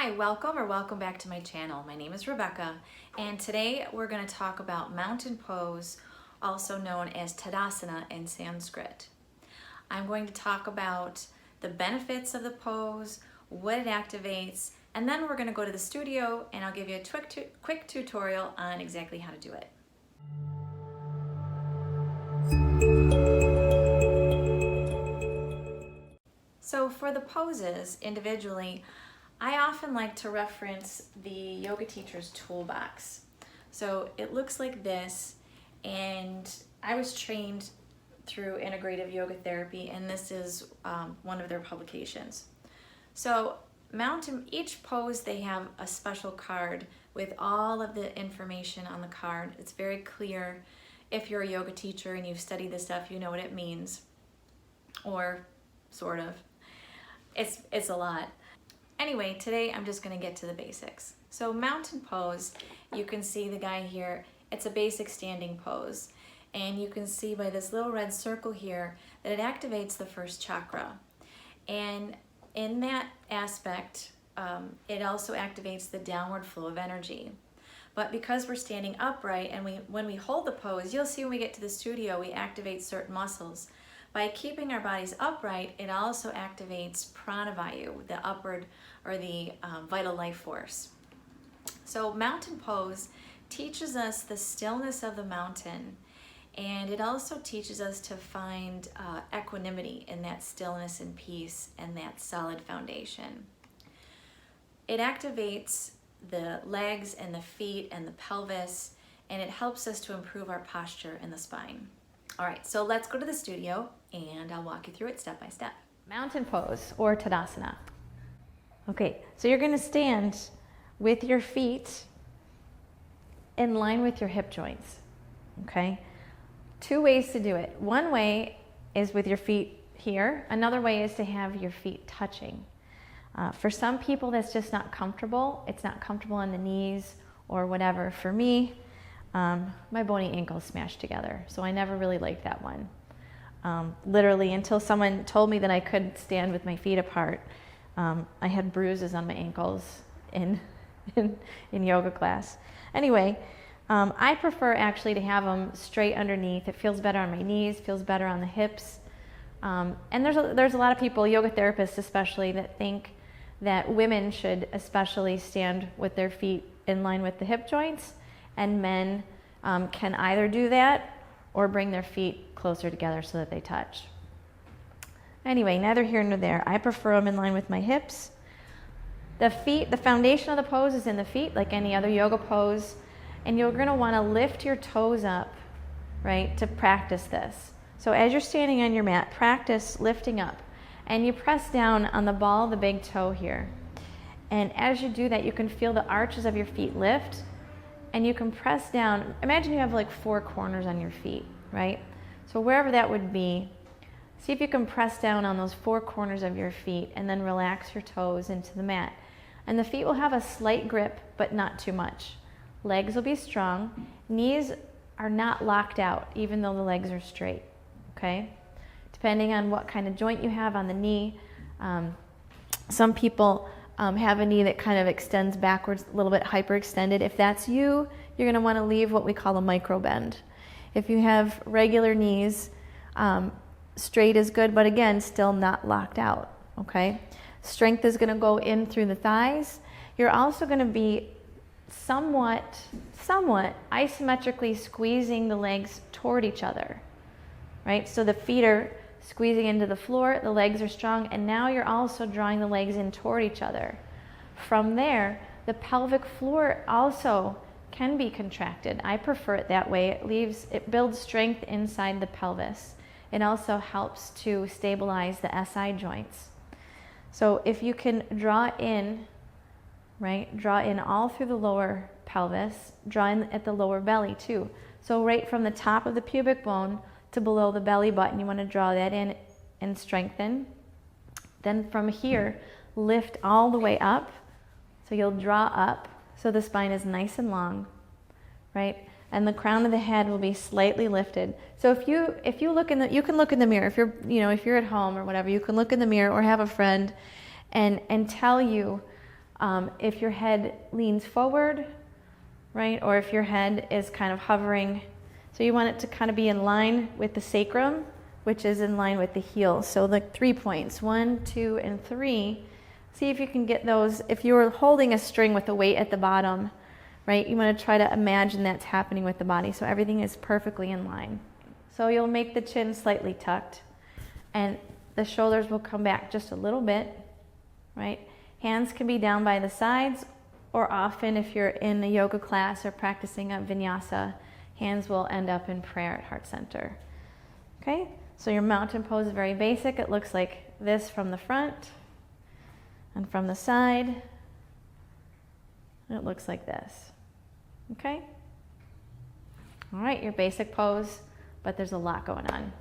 Hi, welcome back to my channel. My name is Rebecca, and today we're going to talk about mountain pose, also known as Tadasana in Sanskrit. I'm going to talk about the benefits of the pose, what it activates, and then we're going to go to the studio and I'll give you a quick tutorial on exactly how to do it. So for the poses individually, I often like to reference the yoga teacher's toolbox. So it looks like this, and I was trained through integrative yoga therapy, and this is one of their publications. So each pose, they have a special card with all of the information on the card. It's very clear. If you're a yoga teacher and you've studied this stuff, you know what it means, or sort of. It's a lot. Anyway, today I'm just going to get to the basics. So mountain pose, you can see the guy here, it's a basic standing pose. And you can see by this little red circle here that it activates the first chakra. And in that aspect, it also activates the downward flow of energy. But because we're standing upright and when we hold the pose, you'll see when we get to the studio, we activate certain muscles. By keeping our bodies upright, it also activates pranavayu, the upward or the vital life force. So mountain pose teaches us the stillness of the mountain, and it also teaches us to find equanimity in that stillness and peace and that solid foundation. It activates the legs and the feet and the pelvis, and it helps us to improve our posture in the spine. All right, so let's go to the studio and I'll walk you through it step by step. Mountain pose or Tadasana. Okay, so you're gonna stand with your feet in line with your hip joints, okay? Two ways to do it. One way is with your feet here. Another way is to have your feet touching. For some people, that's just not comfortable. It's not comfortable on the knees or whatever. For me, my bony ankles smashed together, so I never really liked that one. Literally, until someone told me that I could stand with my feet apart, I had bruises on my ankles in yoga class. Anyway, I prefer actually to have them straight underneath. It feels better on my knees, feels better on the hips. And there's a lot of people, yoga therapists especially, that think that women should especially stand with their feet in line with the hip joints, and men can either do that or bring their feet closer together so that they touch. Anyway, neither here nor there. I prefer them in line with my hips. The foundation of the pose is in the feet, like any other yoga pose, and you're going to want to lift your toes up, right, to practice this. So as you're standing on your mat, practice lifting up, and you press down on the ball of the big toe here. And as you do that, you can feel the arches of your feet lift, and you can press down. Imagine you have like 4 corners on your feet, right? So wherever that would be, see if you can press down on those 4 corners of your feet and then relax your toes into the mat. And the feet will have a slight grip, but not too much. Legs will be strong. Knees are not locked out, even though the legs are straight, okay? Depending on what kind of joint you have on the knee. Some people have a knee that kind of extends backwards, a little bit hyperextended. If that's you, you're going to want to leave what we call a micro bend. If you have regular knees, straight is good, but again, still not locked out, okay? Strength is going to go in through the thighs. You're also going to be somewhat isometrically squeezing the legs toward each other, right? So the feet are squeezing into the floor, the legs are strong, and now you're also drawing the legs in toward each other. From there, the pelvic floor also can be contracted. I prefer it that way. It builds strength inside the pelvis. It also helps to stabilize the SI joints. So if you can draw in, right, draw in all through the lower pelvis, draw in at the lower belly too. So right from the top of the pubic bone to below the belly button, you want to draw that in and strengthen. Then from here, lift all the way up. So you'll draw up so the spine is nice and long, right? And the crown of the head will be slightly lifted. So if you look in you can look in the mirror. If you're at home or whatever, you can look in the mirror or have a friend and tell you If your head leans forward, right, or if your head is kind of hovering, so you want it to kind of be in line with the sacrum, which is in line with the heels. So the 3 points, 1, 2, and 3. See if you can get those. If you were holding a string with a weight at the bottom, right, you want to try to imagine that's happening with the body. So everything is perfectly in line. So you'll make the chin slightly tucked, and the shoulders will come back just a little bit, right? Hands can be down by the sides, or often if you're in a yoga class or practicing a vinyasa, hands will end up in prayer at heart center. Okay, so your mountain pose is very basic. It looks like this from the front, and from the side, it looks like this. Okay? All right, your basic pose, but there's a lot going on.